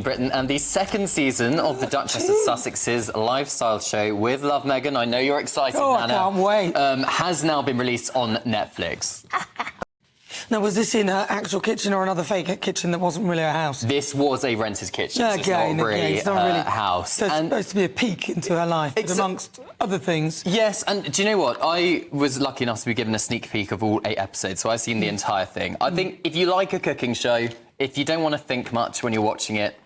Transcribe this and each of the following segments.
Britain, and the second season of the Duchess of Sussex's lifestyle show with Love Meghan, I know you're excited, Nana. I can't wait. Has now been released on Netflix. Now, was this in her actual kitchen or another fake kitchen that wasn't really a house? This was a rented kitchen, so it's not really a house. So it's supposed to be a peek into her life, but amongst other things. Yes, and do you know what? I was lucky enough to be given a sneak peek of all 8 episodes, so I've seen the entire thing. I think if you like a cooking show, if you don't want to think much when you're watching it,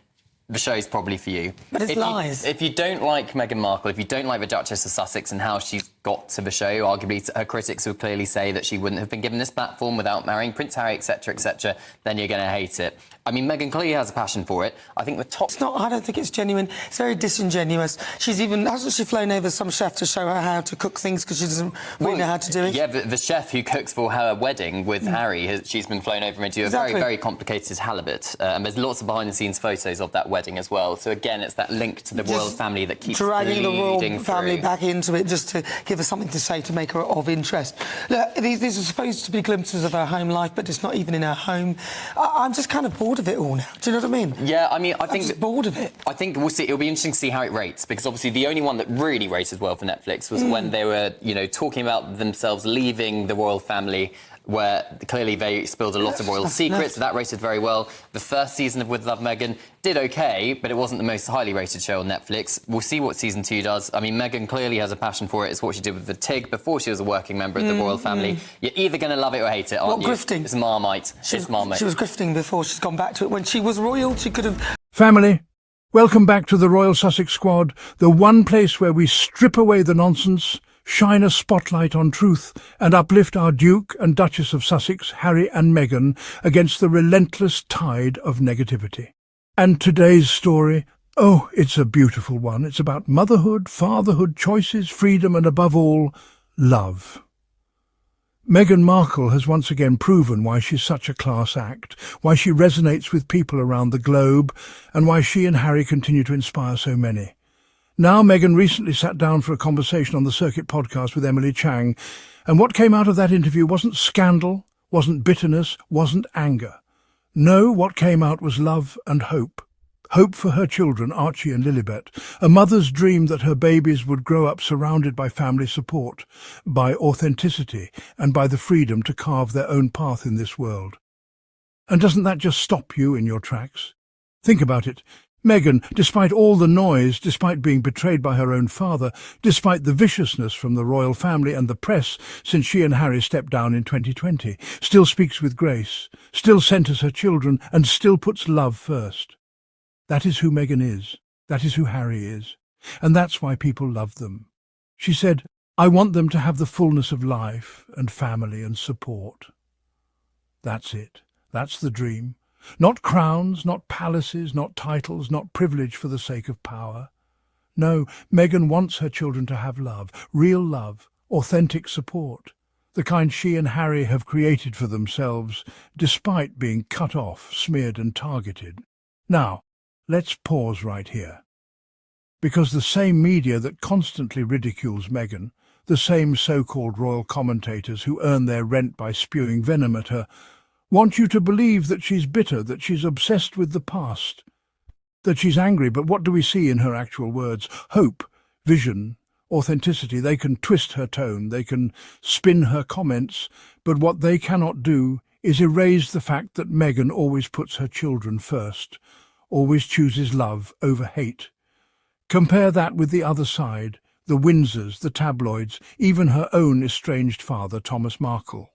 the show's probably for you. But it's lies. If you don't like Meghan Markle, if you don't like the Duchess of Sussex and how she's got to the show, arguably her critics would clearly say that she wouldn't have been given this platform without marrying Prince Harry, etc., then you're going to hate it. I mean, Meghan clearly has a passion for it. I think the top... It's not, I don't think it's genuine. It's very disingenuous. Hasn't she flown over some chef to show her how to cook things because she doesn't really know how to do it? Yeah, the chef who cooks for her wedding with Harry, she's been flown over into a very, very complicated halibut. And there's lots of behind-the-scenes photos of that wedding as well. So, again, it's that link to the royal family that keeps dragging the royal family back into it just to give her something to say to make her of interest. Look, these are supposed to be glimpses of her home life, but it's not even in her home. I'm just kind of bored of it all now. Do you know what I mean? Yeah, I mean, I'm just bored of it. I think we'll see. It'll be interesting to see how it rates, because obviously the only one that really rated well for Netflix was when they were, talking about themselves leaving the royal family, where clearly they spilled a lot of royal secrets. So that rated very well. The first season of With Love Meghan did OK, but it wasn't the most highly rated show on Netflix. We'll see what season 2 does. I mean, Meghan clearly has a passion for it. It's what she did with the Tig before she was a working member of the royal family. You're either going to love it or hate it, aren't you? Grifting? It's Marmite. It's Marmite. She was grifting before she's gone back to it. When she was royal, she could have... Family, welcome back to the Royal Sussex Squad, the one place where we strip away the nonsense, shine a spotlight on truth, and uplift our Duke and Duchess of Sussex, Harry and Meghan, against the relentless tide of negativity. And today's story, oh, it's a beautiful one. It's about motherhood, fatherhood, choices, freedom, and above all, love. Meghan Markle has once again proven why she's such a class act, why she resonates with people around the globe, and why she and Harry continue to inspire so many. Now, Meghan recently sat down for a conversation on the Circuit podcast with Emily Chang, and what came out of that interview wasn't scandal, wasn't bitterness, wasn't anger. No, what came out was love and hope. Hope for her children, Archie and Lilibet, a mother's dream that her babies would grow up surrounded by family support, by authenticity, and by the freedom to carve their own path in this world. And doesn't that just stop you in your tracks? Think about it. Meghan, despite all the noise, despite being betrayed by her own father, despite the viciousness from the royal family and the press since she and Harry stepped down in 2020, still speaks with grace, still centres her children, and still puts love first. That is who Meghan is. That is who Harry is. And that's why people love them. She said, "I want them to have the fullness of life and family and support." That's it. That's the dream. Not crowns, not palaces, not titles, not privilege for the sake of power. No, Meghan wants her children to have love, real love, authentic support, the kind she and Harry have created for themselves, despite being cut off, smeared and targeted. Now, let's pause right here. Because the same media that constantly ridicules Meghan, the same so-called royal commentators who earn their rent by spewing venom at her, want you to believe that she's bitter, that she's obsessed with the past, that she's angry. But what do we see in her actual words? Hope, vision, authenticity. They can twist her tone, they can spin her comments, but what they cannot do is erase the fact that Meghan always puts her children first, always chooses love over hate. Compare that with the other side, the Windsors, the tabloids, even her own estranged father, Thomas Markle.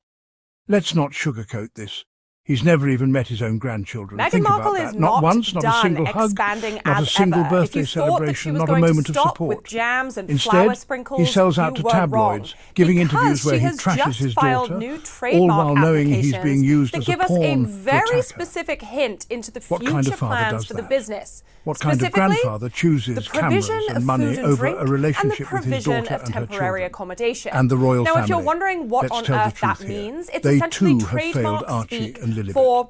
Let's not sugarcoat this. He's never even met his own grandchildren. Meghan Think Markle about that. is Not once, not a single hug, not a single birthday celebration, not a moment of support. With jams and Instead, he sells out to tabloids, giving interviews where he trashes his daughter, all while knowing he's being used as a pawn to give us a to very attack her. specific hint into the What kind future of father plans does for the that? business. What kind of grandfather chooses cameras and money over a relationship with his daughter and her children? Accommodation. And the royal family. Now, if you're wondering what Let's on tell the earth that truth here. means, it's They essentially too have failed trademark Archie speak and Lilibet. for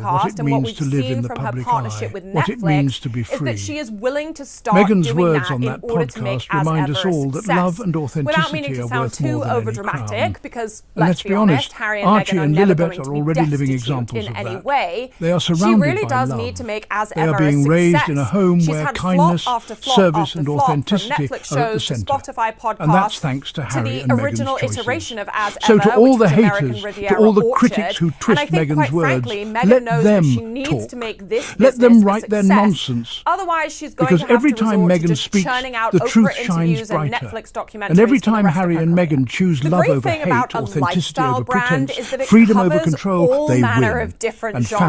podcast it and what means we've to live seen in the from her public partnership eye, with what it Netflix means to be is free. that she is willing to start Meghan's doing words that on in that order to make podcast as remind ever us a all that success. love and Without meaning authenticity to are sound worth too more than any overdramatic, crown. because And let's be honest, honest, Harry and Archie Meghan are and never Lilibet going to are be already living destitute examples in of any that. way. They are She surrounded really by does love. need to make as They ever are being a raised success. in a home She's where had kindness, flop after flop service after and flop, authenticity from Netflix are at the shows to centre. Spotify podcasts, And that's thanks to Harry the and Meghan's original choices. iteration of As So Ever, to all which the was American haters, to Riviera all the Orchard. critics who twist And I think, Meghan's quite words, frankly, Meghan let knows them that she needs talk. to make this Let them business a write their success. nonsense. Otherwise, she's going Because to have every to time resort to Meghan just speaks, churning out the Oprah truth shines interviews and brighter. Netflix documentaries And every for the time rest of Harry her and career. Meghan choose The love great over thing hate, about a authenticity lifestyle over brand pretense, is that it freedom over covers control, all they manner win. of different And genres.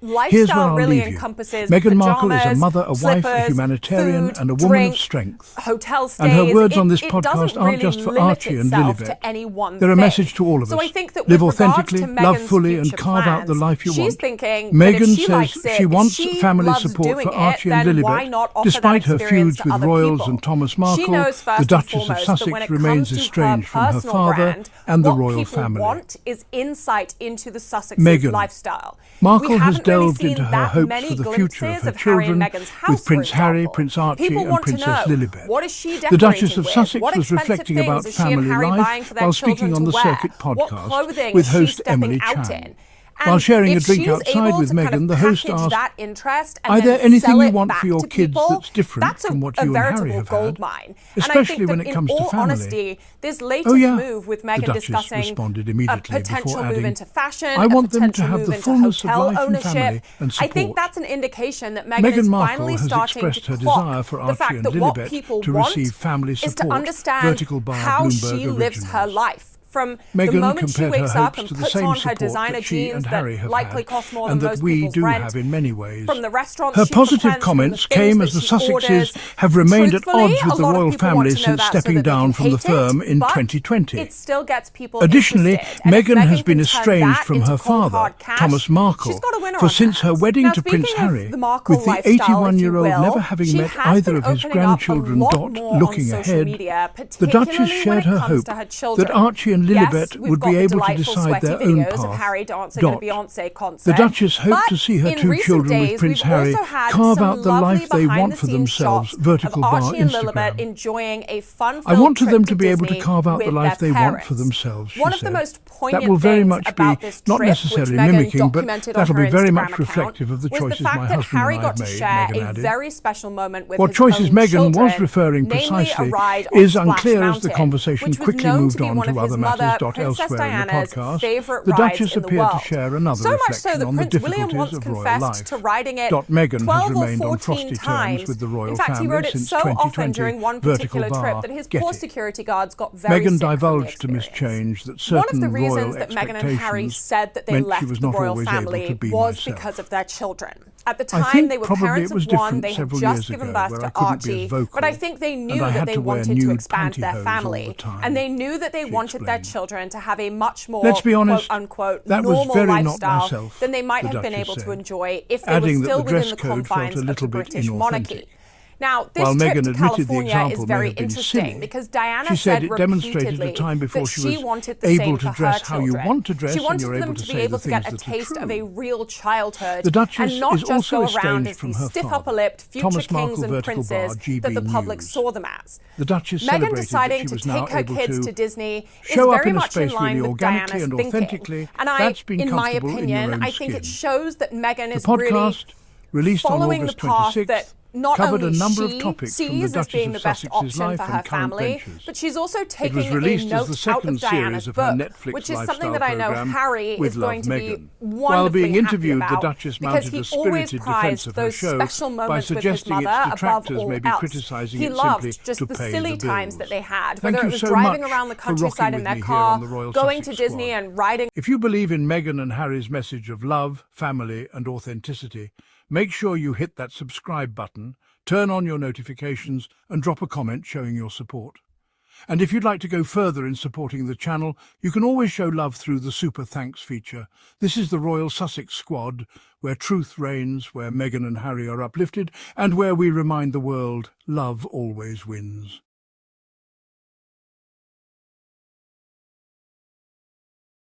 family. Here's where Lifestyle I'll really leave you. encompasses Meghan Markle is a pajamas, mother, a wife, a slippers, humanitarian, humanitarian food, and a woman drink, of strength. hotel stays. And her words on this it podcast doesn't aren't really just for limit Archie and itself Lilibet. to any one They're a thing. message to all of So us. I think that Live with regards authentically, to love Meghan's fully, and future carve out the plans, life you want. she's thinking Meghan that if she says likes it, she if wants she family loves support doing for Archie it, and then why Lilibet, not offer despite that her experience feuds to with other royals people? and Thomas She Markle. knows first The and Duchess of foremost that Sussex when it remains comes to estranged her from her personal father brand, and the what royal people family. want is insight into the Sussex's Meghan lifestyle. Markle We has haven't really delved seen into her that hopes many for the future of glimpses her of Harry and children Meghan's house, with Prince for Harry, example. Prince Archie People and want Princess to know, Lilibet. what is she The decorating Duchess of with? Sussex What was expensive reflecting things about is she and family Harry life buying for their while children speaking on to the wear? Circuit What podcast clothing with is she host stepping Emily out Chan. in? While And sharing a if drink she's outside able with to kind Meghan, of the host package asked, that interest and "Are then there anything sell you it want back for your to kids people, that's different that's from what a you and Harry veritable have gold had? mine. Especially and I think when that it comes in to all family." honesty, this latest "Oh yeah," move with the Meghan Duchess discussing responded a immediately potential before move adding, into fashion, "I want them to potential have move the into fullness of hotel life and ownership. family and I think support." that's an indication that Meghan Meghan is Markle finally has starting to expressed her clock desire for the Archie fact and that what Lilibet people to want receive family is to support. understand Vertical Bar how Bloomberg she lives her Originals. life. From Meghan the moment she compared her wakes up hopes and to the puts same on her support designer that she jeans and Harry that have likely had, cost more and than that most we people's do rent, have in many ways. from the restaurants Her she positive frequents, from the comments things came that as the she Sussexes orders. have remained at Truthfully, odds with a the lot of royal people family want to know since that so stepping that they down can from the hate firm it, in but 2020. It still gets people Additionally, interested. And if Meghan has been can turn estranged that from into her cold, father, hard cash, Thomas Markle, she's got a winner for on since her hands. wedding Now, to Prince speaking of Harry, the Markle with the lifestyle, if you 81-year-old will, never having she met has either been of his opening up a grandchildren, lot more looking on social ahead, media, the Duchess particularly when shared it her comes hope to her children. that Archie and Yes, Lilibet we've would got be the able to delightful decide sweaty their own videos of path. Harry dancing at a Beyonce concert. The Duchess hoped But to see her in two recent children days, with Prince we've Harry also had carve some out the lovely life they want for behind-the-scenes themselves. shots Vertical of Bar Archie and Lilibet Instagram. enjoying a fun "I want trip them to be able to Disney carve out the with life their they want for parents. themselves," she One of the said. most poignant That will very things much be about this not trip, necessarily which Meghan mimicking, but documented on that'll her be very Instagram much account, reflective of the was choices the fact my that husband Harry and got I've to made, share Meghan a added. very special moment with What his choices own Meghan children, was referring namely precisely a ride on is Splash unclear as the Mountain, conversation which was quickly known moved to be on one to of his other mother, matters. Princess Elsewhere in the Diana's podcast, favourite the rides Duchess in the appeared world. to share another So much so reflection that on the Prince William difficulties once of royal confessed life. to riding it Meghan 12 has or remained on 14 frosty times. terms with the royal In fact, he family rode it since so often 2020. during one Vertical particular Bar, trip that his get poor it. security guards got very Meghan sick from the divulged to Miss experience. Change that One of certain the royal reasons that Meghan and Harry expectations said that they meant she left was the not royal always able family to be was myself. because of their children. At the I time, think they were probably parents it was of one, different they had several just years given ago, birth where to I couldn't be as Archie, vocal, but I think they knew and I that had they to wear wanted to nude expand their pantyhose all family, the time, and they knew that they she wanted their explained. children to have a much more Let's be honest, quote-unquote that was normal very not lifestyle myself, than they might the have been Duchess able to said, enjoy if they adding were that still the dress within the code felt confines a of little the bit British monarchy. inauthentic. Now, this While trip Meghan to admitted the California example is may very have been interesting silly, because Diana she said it repeatedly demonstrated a time before that she she was wanted the able same to for dress her how you children. want to dress, She and wanted you're them able to to be say able the to get things a that are taste of true. a real childhood The Duchess and not is just also go around estranged as from the her stiff father, upper-lipped future Thomas kings Markle, and Vertical Bar, princes GB that the public News. saw them as. The Duchess Meghan celebrated that deciding she to was now take her able kids to to Disney is show up very in a much in space line really with organically Diana's and thinking. authentically. And That's been in my comfortable in your opinion, own I think skin. it shows that Meghan The is really podcast, released on following August the path 26th, that not covered only a number she of topics from the sees as being Duchess the of best Sussex's option life for her and current family, ventures. but she's also It taking was a released as note the out second of Diana's series of her book, Netflix which is lifestyle something that I know program, Harry With is going Love, to Meghan. be While wonderfully being interviewed, happy the about, Duchess because mounted he a always spirited prized defence of her those show special by moments with his suggesting its mother above detractors all may be else. criticising He it simply loved just to the pay silly the times bills. that they had, Thank whether you it was so driving much around the for rocking countryside in with their me here on car, the Royal going to Sussex Disney Squad. and riding. If you believe in Meghan and Harry's message of love, family and authenticity, make sure you hit that subscribe button, turn on your notifications and drop a comment showing your support. And if you'd like to go further in supporting the channel, you can always show love through the Super Thanks feature. This is the Royal Sussex Squad, where truth reigns, where Meghan and Harry are uplifted, and where we remind the world love always wins.